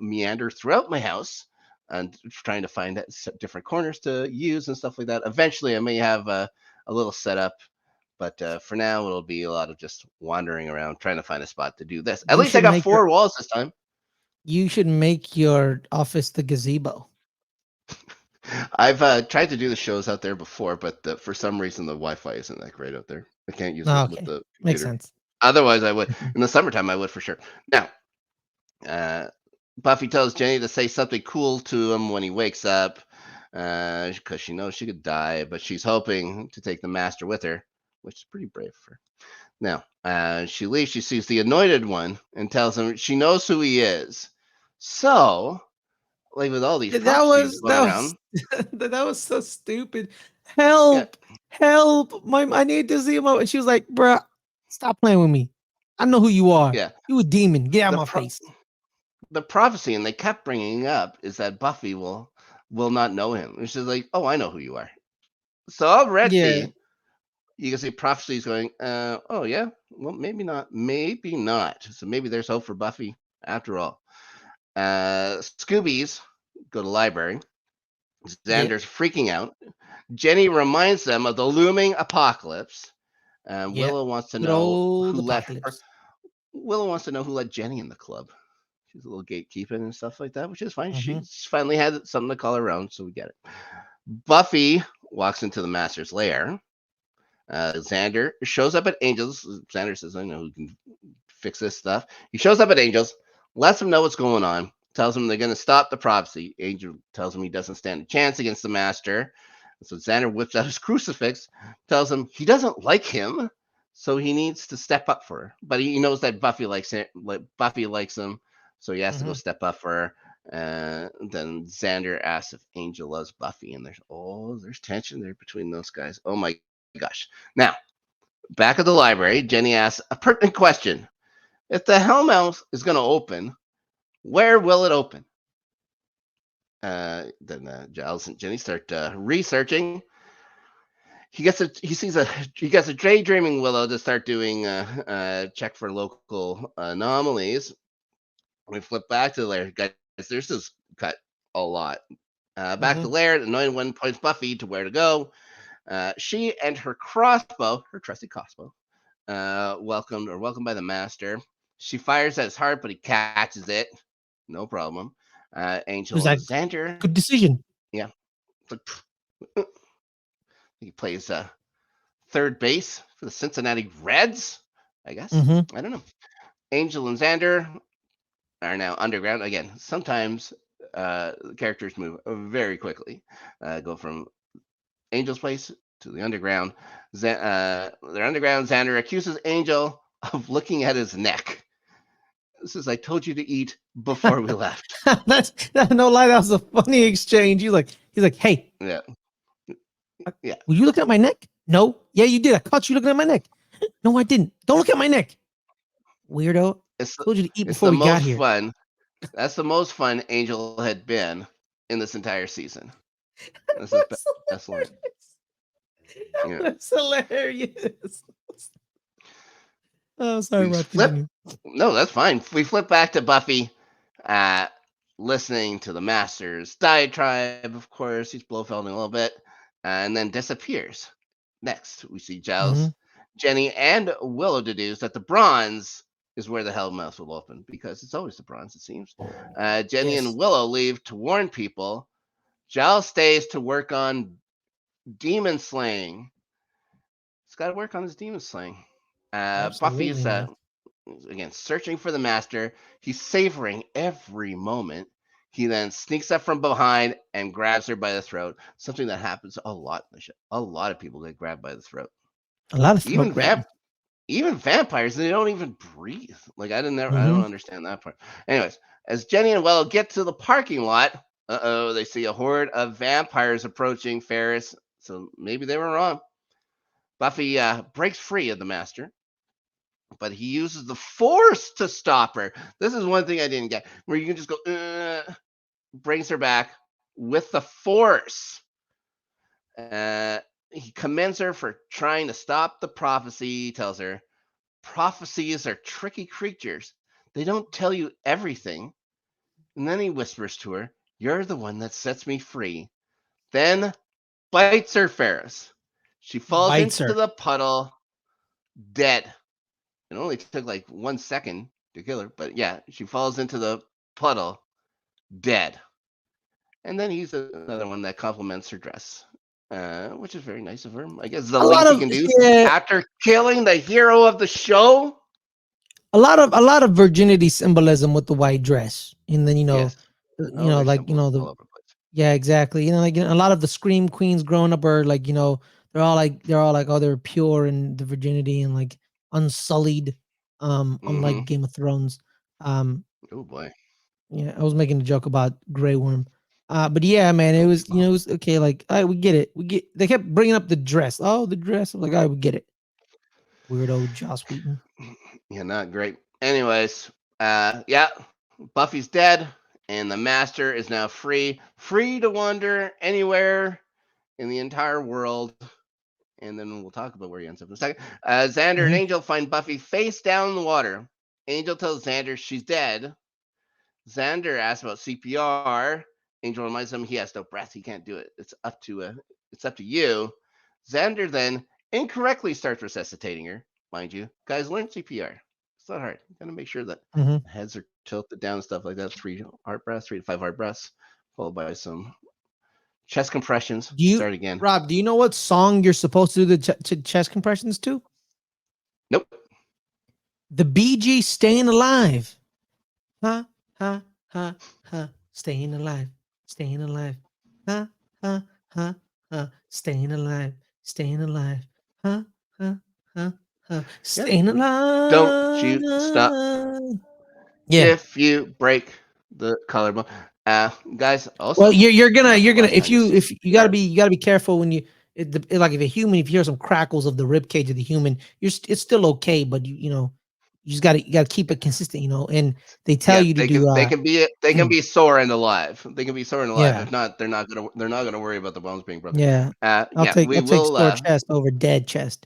meander throughout my house and trying to find different corners to use and stuff like that. Eventually, I may have a little setup But for now, it'll be a lot of just wandering around trying to find a spot to do this. At You least I should got make your 4 walls this time. you should make your office the gazebo. I've tried to do the shows out there before, but for some reason the Wi-Fi isn't that great out there. I can't use it Oh, with okay. the Makes computer. sense. Otherwise, I would. Mhm. In the summertime, I would for sure. Now, uh, Buffy tells Jenny to say something cool to him when he wakes up, because she knows she could die, but she's hoping to take the Master with her, which is pretty brave of her. Now, she leaves. She sees the Anointed One and tells him she knows who he is. So, like with all these That prophecies was going that was around, that was so stupid. yeah, Help! Help! I need to see him. And she was like, "Bruh, stop playing with me. I know who you are. yeah. You a demon. Get out The of my pro- face." the prophecy, and they kept bringing up, is that Buffy will not know him. And she's like, "Oh, I know who you are." So Yeah. already you can see prophecies going, "Oh yeah, well maybe not, maybe not." So maybe there's hope for Buffy after all. Scoobies go to library. Yeah. Xander's freaking out. Jenny reminds them of the looming apocalypse. Yeah. Willow wants to Good know old who let her. apocalypse. Willow wants to know who let Jenny in the club. She's a little gatekeeping and stuff like that, which is fine. Hmm. She's finally had something to call her own, so we get it. Buffy walks into the Master's lair. Xander shows up at Angel's. Xander says, "I know who can fix this stuff." He shows up at Angel's, lets them know what's going on, tells them they're going to stop the prophecy. Angel tells him he doesn't stand a chance against the Master. So Xander whips out his crucifix, tells him he doesn't like him, so he needs to step up for her. But he knows that Buffy likes him. Like Buffy likes him, so he has to go Hmm. step up for her. Then Xander asks if Angel loves Buffy, and there's tension there between those guys. Oh my gosh! Now back at the library, Jenny asks a pertinent question: if the Hellmouth is going to open, where will it open? Then Giles and Jenny start researching. He gets a daydreaming Willow to start doing check for local anomalies. We flip back to the lair, guys. There's this cut a lot. Back Hmm. to lair, the annoying one points Buffy to where to go. She and her crossbow, her trusty crossbow, welcomed by the Master. She fires at his heart, but he catches it. No problem. It was Angel and like, Xander. good decision. Yeah. He plays third base for the Cincinnati Reds, I guess. Hmm. I don't know. Angel and Xander are now underground. Again, sometimes characters move very quickly. Go from Angel's place to the underground. They're underground. Xander accuses Angel of looking at his neck. This is, I told you to eat before we left. No lie. That was a funny exchange. He's like, hey, Yeah. Yeah. were you looking at my neck? No. Yeah, you did. I caught you looking at my neck. No, I didn't. Don't look at my neck. Weirdo. It's, Told you to eat it's before the we got most here. fun. That's the most fun Angel had been in this entire season. This is best line. Yeah. That's hilarious. Oh, sorry, We Rod. flip. Continue. No, that's fine. We flip back to Buffy, uh, listening to the Master's diatribe. Of course, he's Blofelding a little bit, and then disappears. Next, we see Giles, Hmm. Jenny, and Willow deduce that the bronze is where the Hellmouth will open, because it's always the bronze, it seems. Jenny and Yes. Willow leave to warn people. Giles stays to work on demon slaying. He's got to work on his demon slaying. Absolutely, Buffy's man. again searching for the Master. He's savoring every moment. He then sneaks up from behind and grabs her by the throat. Something that happens a lot in the show. A lot of people get grabbed by the throat. A lot of throat Even grabbing. even vampires, they don't even breathe. Like I Hmm. don't understand that part. Anyways, as Jenny and Willow get to the parking lot, they see a horde of vampires approaching Ferris. So maybe they were wrong. Buffy breaks free of the Master, but he uses the Force to stop her. This is one thing I didn't get, where you can just go, brings her back with the Force. He commends her for trying to stop the prophecy. He tells her, prophecies are tricky creatures. They don't tell you everything. And then he whispers to her, you're the one that sets me free. Then bites her Ferris. She falls Bites into her. the puddle. dead. It only took like 1 second to kill her, but yeah, she falls into the puddle, dead. And then he's another one that compliments her dress, which is very nice of her. I guess the A lot least he of can do yeah, after killing the hero of the show. a lot of virginity symbolism with the white dress, and then Yes. Oh, there's like symbolism all the over the place. yeah, exactly. A lot of the scream queens growing up are like they're all like oh they're pure and the virginity and like unsullied, unlike Mm-hmm. Game of Thrones. Um, Oh boy. yeah, I was making a joke about Grey Worm. But yeah, man, it Oh, was wow. it was okay. Like, all right, we get it. We get. They kept bringing up the dress. Oh, the dress. I'm like, all right, we get it. Weirdo Joss Wheaton. Yeah, not great. Anyways, yeah, Buffy's dead, and the Master is now free to wander anywhere in the entire world. And then we'll talk about where he ends up in a second. Xander and Hmm. Angel find Buffy face down in the water. Angel tells Xander she's dead. Xander asks about CPR. Angel reminds him he has no breath. He can't do it. It's up to you. Xander then incorrectly starts resuscitating her. Mind you, guys, learn CPR. It's not hard. You gotta make sure that Hmm. heads are tilted down and stuff like that. 3 to 5 heart breaths, followed by some chest compressions. Do you, Start again. Rob? Do you know what song you're supposed to do the chest compressions to? Nope. The Bee Gees "Staying Alive." Ha ha ha ha. Staying alive. Staying alive. Ha ha ha ha. Staying alive. Staying alive. Ha ha ha ha. Yeah. Staying Don't you stop alive. Yeah. if you break the collarbone. Guys, Well, also, you're when was you're the gonna last time you if you gotta CPR? be careful when like if a human, if you hear some crackles of the rib cage of the human, it's still okay, but you just gotta keep it consistent, and they tell Yeah, you to they do can be sore and alive. They can be sore and alive. yeah, If not, they're not gonna worry about the bones being broken. yeah. Yeah, I'll take sore chest over dead chest.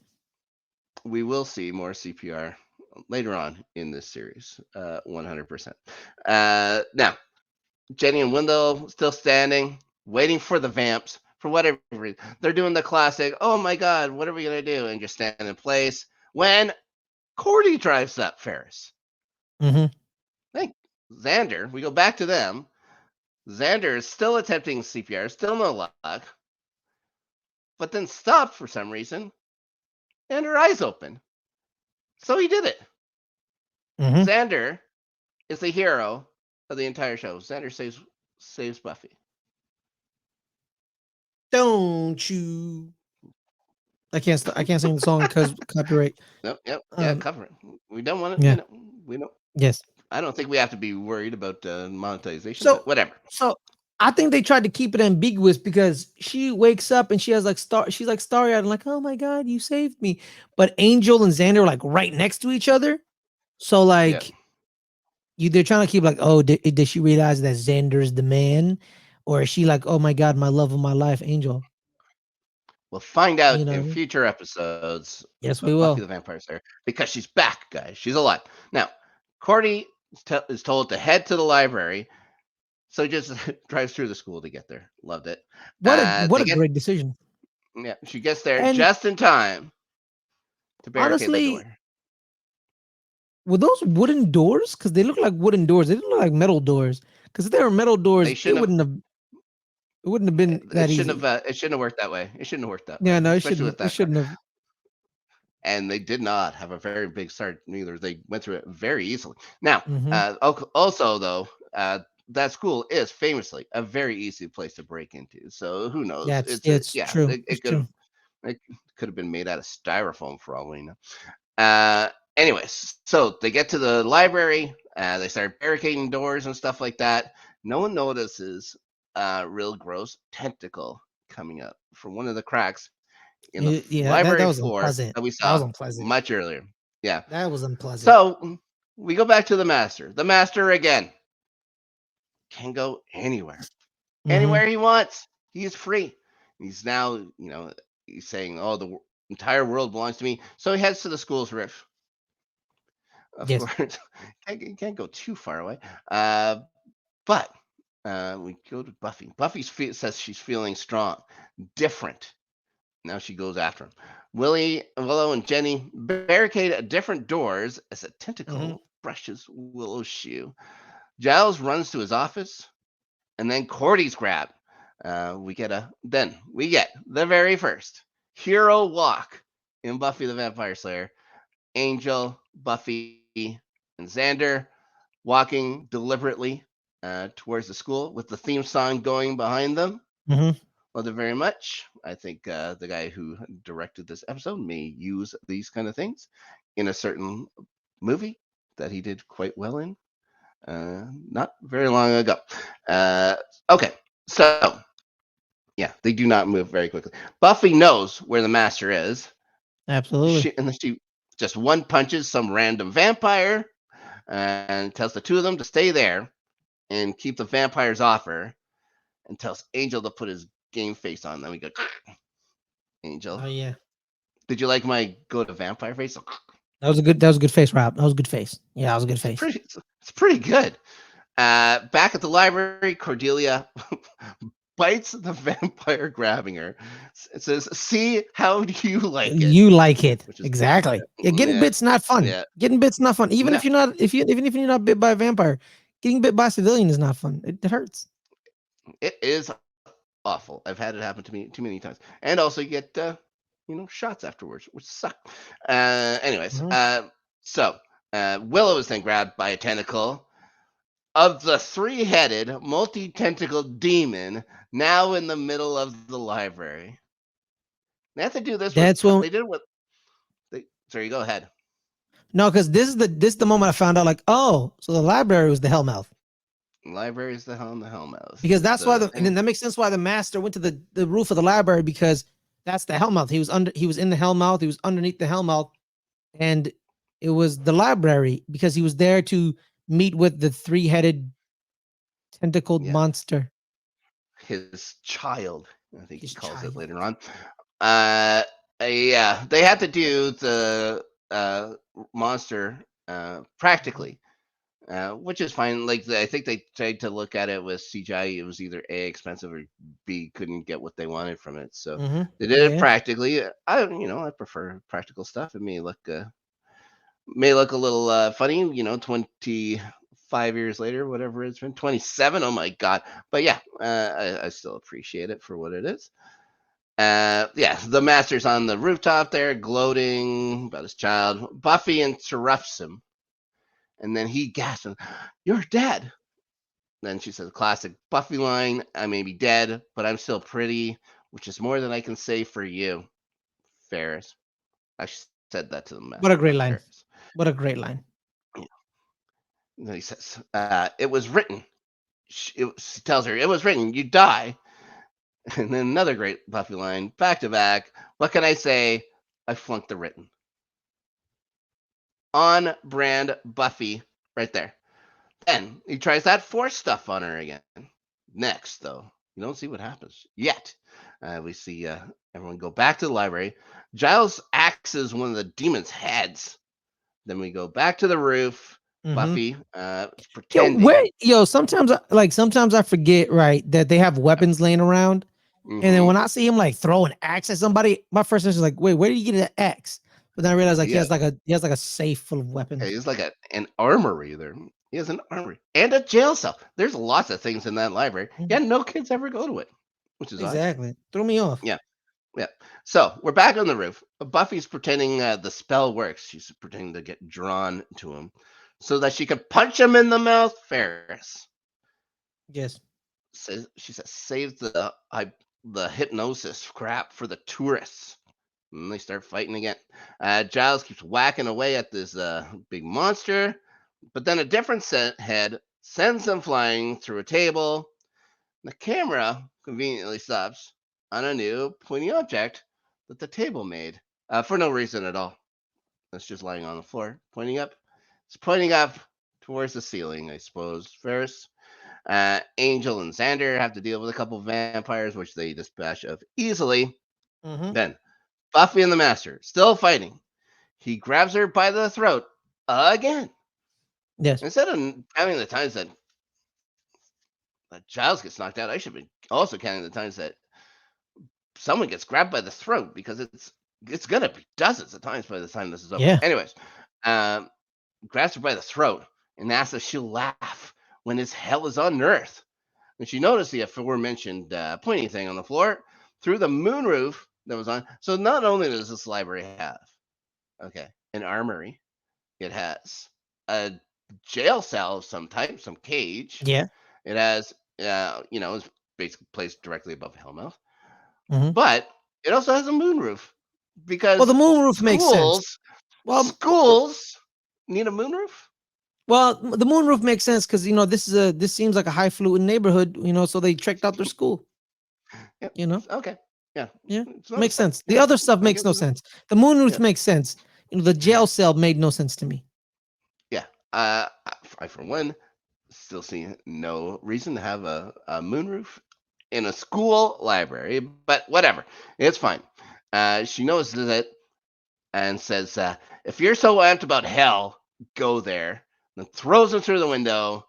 we will see more CPR later on in this series. 100%. Now Jenny and Wendell still standing, waiting for the vamps for whatever reason. They're doing the classic. Oh my God, what are we gonna do? And just stand in place when Cordy drives up Ferris. Hmm. Thank Xander. We go back to them. Xander is still attempting CPR, still no luck, but then stopped for some reason, and her eyes open. So he did it. Hmm. Xander is the hero of the entire show. Xander saves Buffy. Don't you? I can't sing the song because copyright. Yep, yep, yeah, Um, cover it. We don't want to, yeah, we don't. yes. I don't think we have to be worried about monetization, So but whatever. so I think they tried to keep it ambiguous because she wakes up and she has like she's like starry eyed and like, oh my god, you saved me. But Angel and Xander are like right next to each other. So Yeah, like they're trying to keep like, oh, did she realize that Xander's the man? Or is she like, oh my god, my love of my life, Angel? we'll find out You in know? future episodes Yes, of we Buffy the will. Vampire Slayer because she's back, guys. She's alive now. Cordy is told to head to the library. So he just drives through the school to get there. Loved it. What They a get great decision. Yeah, she gets there And just in time to barricade the honestly, door. were those wooden doors? Because they look like wooden doors. They didn't look like metal doors. Because if they were metal doors, They shouldn't have. it wouldn't have been that It shouldn't easy. have. It shouldn't have worked that way. It shouldn't have worked that Yeah, way, no, it especially with shouldn't. It that car. shouldn't have. And they did not have a very big start neither. They went through it very easily. Now, Hmm. also though, that school is famously a very easy place to break into. So who knows? It's true. It's It true. could have been made out of styrofoam for all we know. Anyways, so they get to the library. They start barricading doors and stuff like that. No one notices a real gross tentacle coming up from one of the cracks in the Yeah, that library was floor unpleasant. that we That was saw unpleasant. much earlier. Yeah. That was unpleasant. So we go back to the master. The master again can go anywhere, Hmm. anywhere he wants. He's free. He's now, he's saying, "Oh, the entire world belongs to me." So he heads to the school's roof. Of Yes. course, can't go too far away. Uh, but we go to Buffy. Buffy says she's feeling strong, different. Now she goes after him. Willow, and Jenny barricade different doors as a Hmm. tentacle brushes Willow's shoe. Giles runs to his office, and then Cordy's grab. We get the very first hero walk in Buffy the Vampire Slayer. Angel, Buffy, and Xander walking deliberately towards the school with the theme song going behind them. Hmm. Love it very much. I think the guy who directed this episode may use these kind of things in a certain movie that he did quite well in not very long ago. Uh, okay, so yeah, they do not move very quickly. Buffy knows where the master is. Absolutely. And then she just one punches some random vampire and tells the two of them to stay there and keep the vampires off her and tells Angel to put his game face on. Then we go, Angel. Oh yeah. Did you like my go to vampire face? That was a good face, Rob. That was a good face. Yeah, that was a good face. It's pretty good. Back at the library, Cordelia bites the vampire, grabbing her. It says, "See, how do you like it?" You like it. Which is Exactly. Yeah, getting yeah, bit's not fun. yeah. Getting bit's not fun. Even No, if you're not even if you're not bit by a vampire, getting bit by a civilian is not fun. It hurts. it is awful. I've had it happen to me too many times, and also you get shots afterwards, which suck. Anyways, Mhm. so Willow is then grabbed by a tentacle of the three-headed, multi-tentacled demon now in the middle of the library. They have to do this with. That's when They did it with. Sorry, go ahead. no, because this is the moment I found out like, oh, so the library was the Hellmouth. Library is the home, the Hellmouth. Because This is that's why the and then thing. that makes sense why the master went to the roof of the library because that's the Hellmouth. He was in the Hellmouth, he was underneath the Hellmouth, and it was the library because he was there to meet with the three-headed tentacled Yeah, monster. his child. I think he His calls it child. later on. Uh, yeah, they had to do the monster practically, which is fine. Like I think they tried to look at it with CGI. It was either A, expensive, or B, couldn't get what they wanted from it. So Mhm. they did it Yeah. practically. I prefer practical stuff. It may look a little funny, 25 years later, whatever it's been, 27. Oh my god! But yeah, I still appreciate it for what it is. Yeah, the master's on the rooftop there, gloating about his child. Buffy interrupts him, and then he gasps, "You're dead." Then she says, "Classic Buffy line: I may be dead, but I'm still pretty, which is more than I can say for you, Ferris." I said that to the master, What a not great line. Ferris. What a great line. And then he says, "It was written." She tells her, "It was written. You die." And then another great Buffy line, back to back. What can I say? I flunked the written. On brand Buffy, right there. Then he tries that force stuff on her again. Next, though, you don't see what happens yet. We see everyone go back to the library. Giles axes one of the demon's heads. Then we go back to the roof. Mhm. Buffy is pretending. Sometimes I forget, right, that they have weapons laying around. And then Mm-hmm. when I see him like throw an axe at somebody, my first instinct is like, wait, where did you get an axe? But then I realized like Yeah, he has like a safe full of yeah, weapons. he's like an armory there. He has an armory and a jail cell. There's lots of things in that library. Yeah, Mhm. no kids ever go to it, which is odd. Exactly. Threw me off. Yeah, yeah. So we're back on the roof. Buffy's pretending the spell works. She's pretending to get drawn to him so that she can punch him in the mouth. Ferris Yes. she says, save the hypnosis crap for the tourists. And they start fighting again. Giles keeps whacking away at this big monster, but then a different head sends them flying through a table. The camera conveniently stops on a new pointy object that the table made for no reason at all. It's just lying on the floor, pointing up. It's pointing up towards the ceiling, I suppose. First, Angel and Xander have to deal with a couple of vampires, which they dispatch of easily. Mm-hmm. Then Buffy and the Master still fighting. He grabs her by the throat again. Yes. Instead of counting the times that Giles gets knocked out, I should be also counting the times that someone gets grabbed by the throat because it's It's gonna be dozens of times by the time this is over. Yeah. Anyways, um, grabs her by the throat and asks if she'll laugh when his hell is on Earth. And she noticed the aforementioned pointy thing on the floor through the moonroof that was on. So not only does this library have, okay, an armory, it has a jail cell of some type, some cage. Yeah. It has, it's basically placed directly above Hellmouth, Hmm. but it also has a moonroof Well, the because moonroof makes sense. Well, schools need a moonroof. the moonroof makes sense because this seems like a highfalutin neighborhood. So they checked out their school. Yeah. You know, Okay. Yeah. yeah, It's not a makes thing. sense. The Yeah. other stuff I makes give no you that. sense. The moonroof Yeah. makes sense. The jail cell made no sense to me. Yeah. I for one still see no reason to have a moonroof in a school library, but whatever. It's fine. She notices it and says, if you're so amped about hell, go there. Then throws him through the window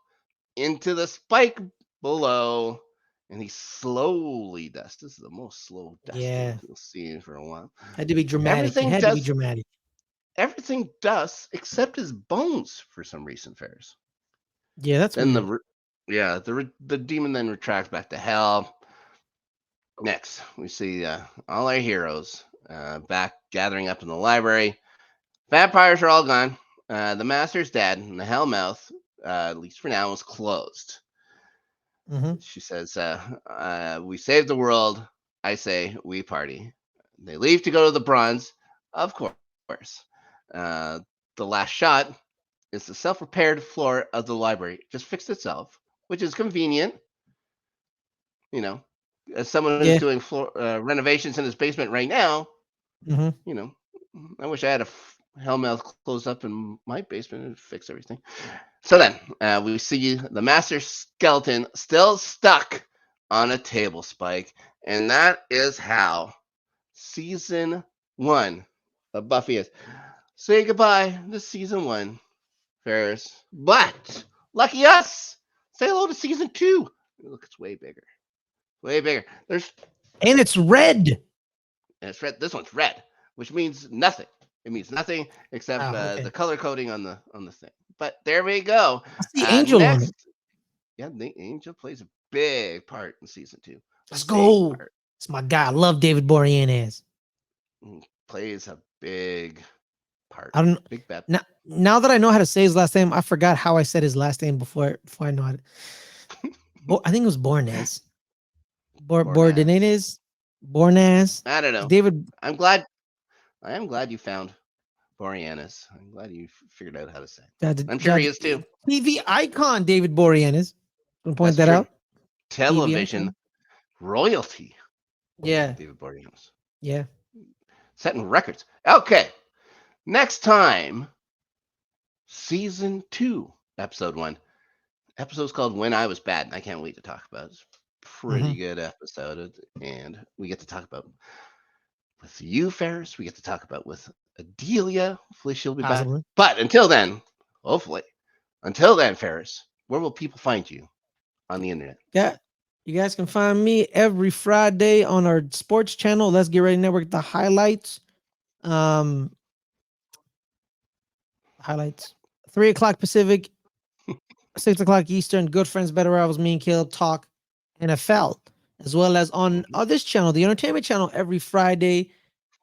into the spike below. And he slowly dusts. This is the most slow dusting Yeah, you'll see for a while. had to be dramatic. It Everything had to be does dramatic. everything dusts except his bones for some reason, Ferris. Yeah, that's Then weird. the demon then retracts back to hell. Next, we see all our heroes back gathering up in the library. Vampires are all gone. The master's dead, and the Hellmouth, at least for now, is closed. Hmm. She says, "We saved the world." I say, "We party." They leave to go to the bronze, of course. Uh, the last shot is the self-repaired floor of the library just fixed itself, which is convenient. You know, as someone who's Yeah. doing floor renovations in his basement right now, Hmm. you know, I wish I had a Hellmouth closed up in my basement and fix everything. So then we see the master skeleton still stuck on a table spike, and that is how season 1 of Buffy is. Say goodbye to season 1, Ferris. But lucky us, say hello to season 2. Look, it's way bigger. Way bigger. There's And it's red. and it's red. This one's red, which means nothing. It means nothing except Oh, the okay. color coding on the thing. But there we go. I see Angel on Next, it. yeah, the Angel plays a big part in season 2. Let's Big go. part. It's my guy. I love David Boreanaz. Plays a big part. I don't Big bad now. part. Now that I know how to say his last name, I forgot how I said his last name before I know how to. I think it was Bornez. Bornaz. Bordenez. Bornaz. I don't know. David. I'm glad. I am glad you found Boreanaz. I'm glad you figured out how to say it. I'm sure he is too. TV icon David Boreanaz. Want to point That's that true. out? TV Television icon. royalty. Yeah. David Boreanaz. Yeah. Setting records. Okay. Next time, season 2, episode 1. Episode's called When I Was Bad. I can't wait to talk about it. It's a pretty Hmm. good episode. And we get to talk about with you, Ferris. We get to talk about with Adelia. Hopefully she'll be back. Possibly. But until then, hopefully, until then, Ferris, where will people find you on the internet? Yeah. You guys can find me every Friday on our sports channel. Let's Get Ready Network. The highlights. Um, highlights. 3 o'clock Pacific, 6 o'clock Eastern. Good Friends, Better Rivals. Me and Caleb talk NFL, as well as on Mhm. this channel, the Entertainment Channel, every Friday,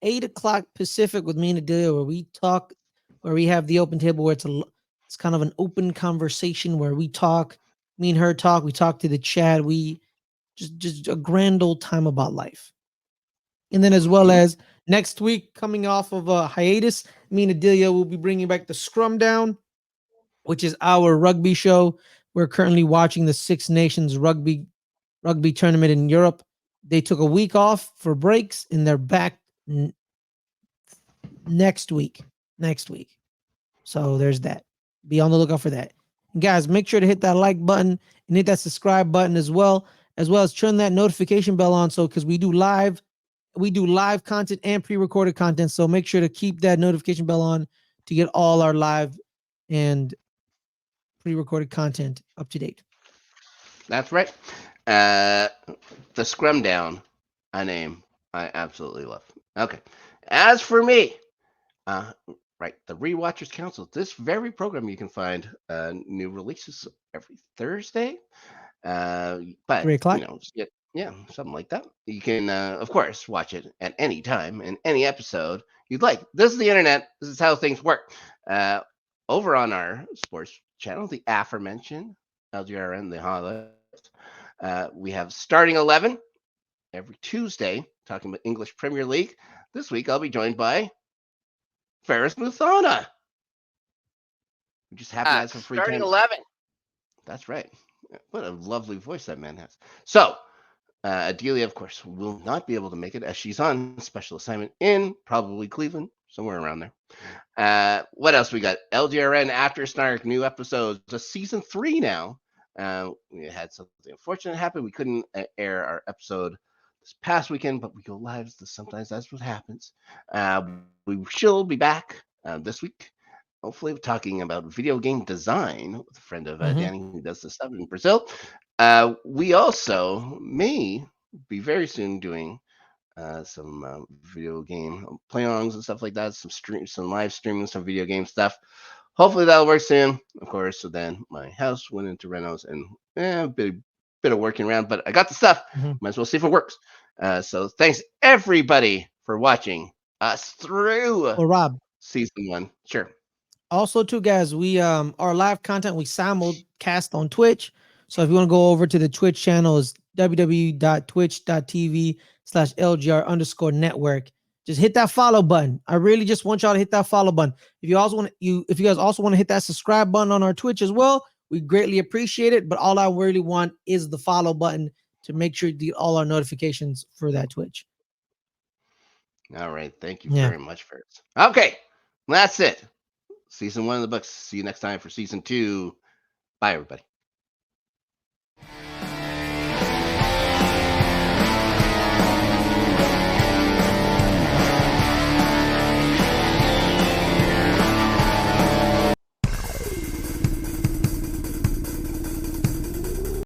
8 o'clock Pacific with me and Adelia, where we talk, where we have the open table, where it's kind of an open conversation where we talk. Me and her talk. We talk to the chat. We just a grand old time about life. And then as well Mhm. as next week, coming off of a hiatus, me and Adelia will be bringing back the Scrum Down, which is our rugby show. We're currently watching the Six Nations rugby tournament in Europe. They took a week off for breaks, and they're back next week. Next week. So there's that. Be on the lookout for that. And guys, make sure to hit that like button and hit that subscribe button as well as turn that notification bell on. So because we do live content and pre-recorded content. So make sure to keep that notification bell on to get all our live and pre-recorded content up to date. That's right. Uh, the Scrum Down, a name I absolutely love. Okay. As for me, uh, right, the Rewatchers Council. This very program you can find new releases every Thursday. But 3 o'clock. yeah, something like that. You can, of course, watch it at any time in any episode you'd like. This is the internet. This is how things work. Uh, Over on our sports channel, the aforementioned LGRN, the highlights. We have starting 11 every Tuesday, talking about English Premier League. This week I'll be joined by Ferris Muthana, who just happened to have some free Starting time. 11. That's right. What a lovely voice that man has. So, Adelia, of course, will not be able to make it as she's on special assignment in probably Cleveland, somewhere around there. What else we got? LGRN After Snark, new episodes. It's season 3 now. We had something unfortunate happen. We couldn't air our episode this past weekend, but we go live. Sometimes that's what happens. We shall be back this week. Hopefully, we're talking about video game design with a friend of Danny who does this stuff in Brazil. We also may be very soon doing some video game play-alongs and stuff like that. Some live streaming, some video game stuff. Hopefully that'll work soon. Of course, so then my house went into renos and a bit of working around, but I got the stuff. Might as well see if it works. So thanks everybody for watching us through Well, Rob, season 1. Sure. also too, guys, we our live content we simulcast on Twitch. So if you want to go over to the Twitch channel, is www.twitch.tv/LGR_network. Just hit that follow button. I really just want y'all to hit that follow button. If you guys also want to hit that subscribe button on our Twitch as well, we greatly appreciate it. But all I really want is the follow button to make sure you get all our notifications for that Twitch. All right. Thank you very much, Ferris. Okay. That's it. Season 1 of the books. See you next time for season 2. Bye, everybody.